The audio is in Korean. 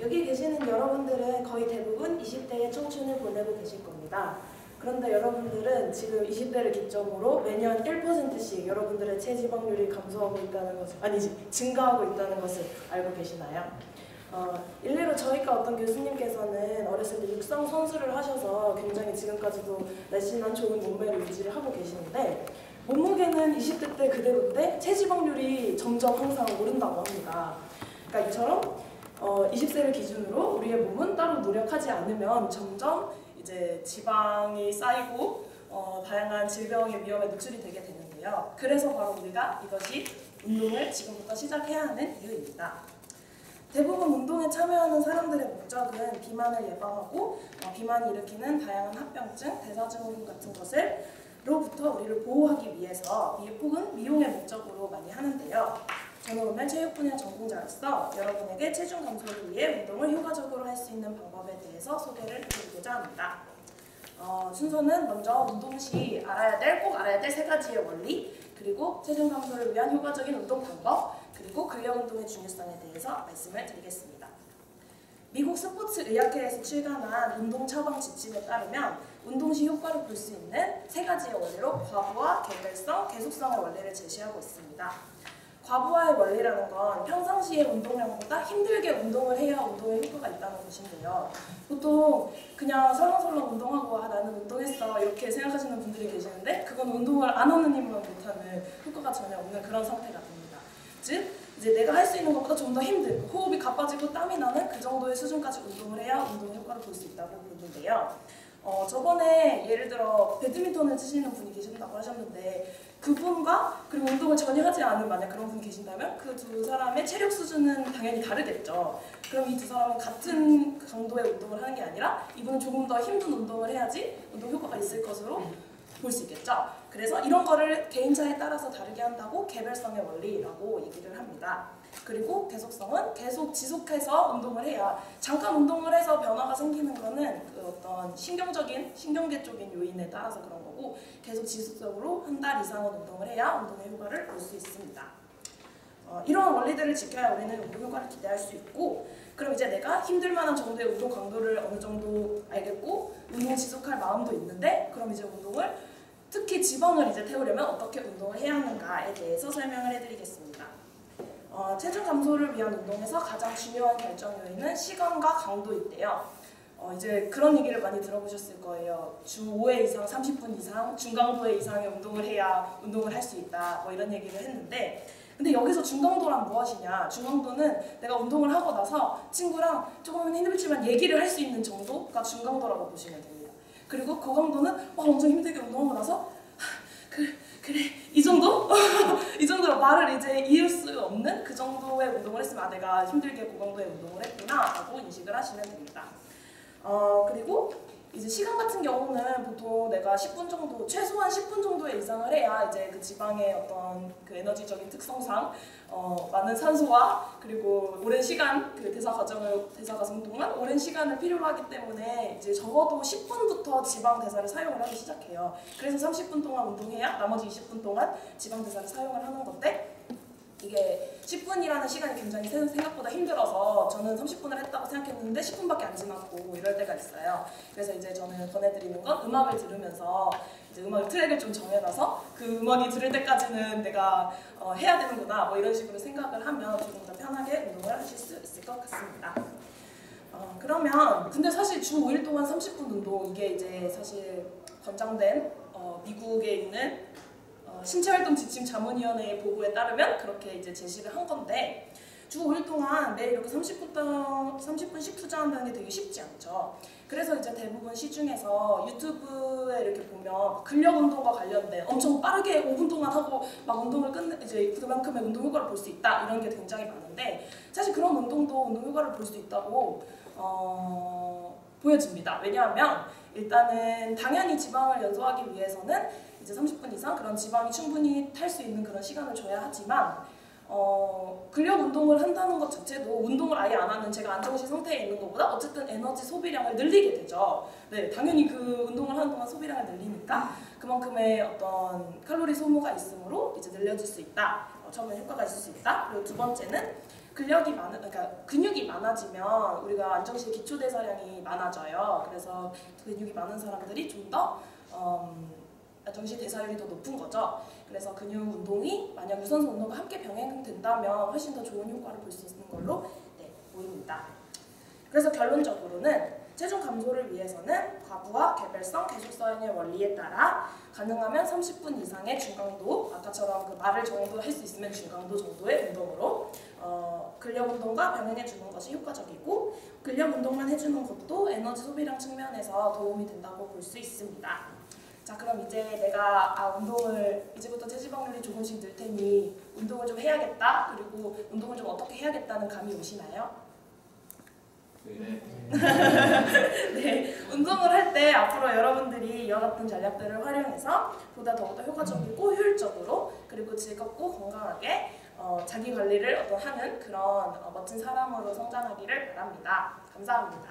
여기 계시는 여러분들은 거의 대부분 20대의 청춘을 보내고 계실 겁니다. 그런데 여러분들은 지금 20대를 기점으로 매년 1%씩 여러분들의 체지방률이 감소하고 있다는 것을, 아니지, 증가하고 있다는 것을 알고 계시나요? 일례로 저희과 어떤 교수님께서는 어렸을 때 육상 선수를 하셔서 굉장히 지금까지도 날씬한 좋은 몸매를 유지를 하고 계시는데, 몸무게는 20대 때 그대로인데 체지방률이 점점 항상 오른다고 합니다. 그러니까 이처럼 20세를 기준으로 우리의 몸은 따로 노력하지 않으면 점점 이제 지방이 쌓이고 다양한 질병의 위험에 노출이 되게 되는데요. 그래서 바로 우리가 이것이 운동을 지금부터 시작해야 하는 이유입니다. 대부분 운동에 참여하는 사람들의 목적은 비만을 예방하고 비만이 일으키는 다양한 합병증, 대사증후군 같은 것으로부터 우리를 보호하기 위해서 혹은 미용의 목적으로 많이 하는데요. 저는 오늘 체육 분야 전공자로서 여러분에게 체중 감소를 위해 운동을 효과적으로 할 수 있는 방법에 대해서 소개를 해드리고자 합니다. 순서는 먼저 운동 시 꼭 알아야 될 세 가지의 원리, 그리고 체중 감소를 위한 효과적인 운동 방법, 그리고 근력 운동의 중요성에 대해서 말씀을 드리겠습니다. 미국 스포츠 의학회에서 출간한 운동 처방 지침에 따르면 운동 시 효과를 볼 수 있는 세 가지의 원리로 과부하, 개별성, 계속성의 원리를 제시하고 있습니다. 과부하의 원리라는 건 평상시의 운동량보다 힘들게 운동을 해야 운동에 효과가 있다는 것인데요. 보통 그냥 설렁설렁 운동하고 나는 운동했어 이렇게 생각하시는 분들이 계시는데, 그건 운동을 안 하는 힘만 못하는, 효과가 전혀 없는 그런 상태가 됩니다. 즉 이제 내가 할 수 있는 것보다 좀 더 힘들고 호흡이 가빠지고 땀이 나는 그 정도의 수준까지 운동을 해야 운동의 효과를 볼 수 있다고 보는데요. 저번에 예를 들어 배드민턴을 치시는 분이 계신다고 하셨는데, 그분과 그리고 운동을 전혀 하지 않은 만약 그런 분이 계신다면 그 두 사람의 체력 수준은 당연히 다르겠죠. 그럼 이 두 사람은 같은 강도의 운동을 하는 게 아니라 이분은 조금 더 힘든 운동을 해야지 운동 효과가 있을 것으로 볼 수 있겠죠. 그래서 이런 거를 개인차에 따라서 다르게 한다고 개별성의 원리라고 얘기를 합니다. 그리고 계속성은 계속 지속해서 운동을 해야, 잠깐 운동을 해서 변화가 생기는 거는 그 어떤 신경계 쪽인 요인에 따라서 그런 거고, 계속 지속적으로 한 달 이상은 운동을 해야 운동의 효과를 볼 수 있습니다. 이러한 원리들을 지켜야 우리는 운동 효과를 기대할 수 있고, 그럼 이제 내가 힘들 만한 정도의 운동 강도를 어느 정도 알겠고 운동 지속할 마음도 있는데, 그럼 이제 운동을, 특히 지방을 이제 태우려면 어떻게 운동을 해야 하는가에 대해서 설명을 해드리겠습니다. 체중 감소를 위한 운동에서 가장 중요한 결정 요인은 시간과 강도인데요. 이제 그런 얘기를 많이 들어보셨을 거예요. 주 5회 이상 30분 이상 중강도 이상의 운동을 해야 운동을 할 수 있다, 뭐 이런 얘기를 했는데, 근데 여기서 중강도란 무엇이냐? 중강도는 내가 운동을 하고 나서 친구랑 조금은 힘들지만 얘기를 할 수 있는 정도가 중강도라고 보시면 됩니다. 그리고 고강도는 엄청 힘들게 운동하고 나서 그래 이 정도? 이 정도로 말을 이제 이을 수 없는 그 정도의 운동을 했으면 내가 힘들게 고강도의 운동을 했구나 라고 인식을 하시면 됩니다. 그리고 이제 시간 같은 경우는 보통 내가 10분 정도, 최소한 10분 정도의 이상을 해야 이제 그 지방의 어떤 그 에너지적인 특성상 많은 산소와 그리고 오랜 시간 그 대사 과정 동안 오랜 시간을 필요로 하기 때문에 이제 적어도 10분부터 지방 대사를 사용을 하기 시작해요. 그래서 30분 동안 운동해야 나머지 20분 동안 지방 대사를 사용을 하는 건데, 이게 10분이라는 시간이 굉장히 생각보다 힘들어서 저는 30분을 했다고 생각했는데 10분밖에 안 지났고 이럴 때가 있어요. 그래서 이제 저는 권해드리는 건 음악을 들으면서 이제 음악 트랙을 좀 정해놔서 그 음악이 들을 때까지는 내가 해야 되는구나, 뭐 이런 식으로 생각을 하면 조금 더 편하게 운동을 하실 수 있을 것 같습니다. 그러면 근데 사실 주 5일 동안 30분 운동, 이게 이제 사실 권장된 미국에 있는 신체활동 지침 자문위원회의 보고에 따르면 그렇게 이제 제시를 한 건데, 주 5일 동안 매일 이렇게 30분씩 투자한다는 게 되게 쉽지 않죠. 그래서 이제 대부분 시중에서 유튜브에 이렇게 보면 근력 운동과 관련된 엄청 빠르게 5분 동안 하고 막 운동을 이제 그만큼의 운동 효과를 볼 수 있다, 이런 게 굉장히 많은데, 사실 그런 운동도 운동 효과를 볼 수 있다고 보여집니다. 왜냐하면 일단은 당연히 지방을 연소하기 위해서는 이제 30분 이상 그런 지방이 충분히 탈 수 있는 그런 시간을 줘야 하지만, 근력 운동을 한다는 것 자체도 운동을 아예 안 하는 제가 안정시 상태에 있는 것보다 어쨌든 에너지 소비량을 늘리게 되죠. 네, 당연히 그 운동을 하는 동안 소비량을 늘리니까 그만큼의 어떤 칼로리 소모가 있으므로 이제 늘려줄 수 있다. 처음에 효과가 있을 수 있다. 그리고 두 번째는 그러니까 근육이 많아지면 우리가 안정시의 기초 대사량이 많아져요. 그래서 근육이 많은 사람들이 좀 더 안정시 대사율이 더 높은 거죠. 그래서 근육 운동이 만약 유산소 운동과 함께 병행된다면 훨씬 더 좋은 효과를 볼 수 있는 걸로 보입니다. 그래서 결론적으로는 체중 감소를 위해서는 과부하, 개별성, 계속성의 원리에 따라 가능하면 30분 이상의 중강도, 아까처럼 그 말을 정도 할 수 있으면 중강도 정도의 운동으로 근력 운동과 병행해 주는 것이 효과적이고, 근력 운동만 해주는 것도 에너지 소비량 측면에서 도움이 된다고 볼 수 있습니다. 자, 그럼 이제 내가 운동을 이제부터 체지방률이 조금씩 늘 테니 운동을 좀 해야겠다, 그리고 운동을 좀 어떻게 해야겠다는 감이 오시나요? 네. 네, 운동을 할 때 앞으로 여러분들이 이와 같은 전략들을 활용해서 보다 더욱더 효과적이고 효율적으로, 그리고 즐겁고 건강하게 자기 관리를 하는 그런 멋진 사람으로 성장하기를 바랍니다. 감사합니다.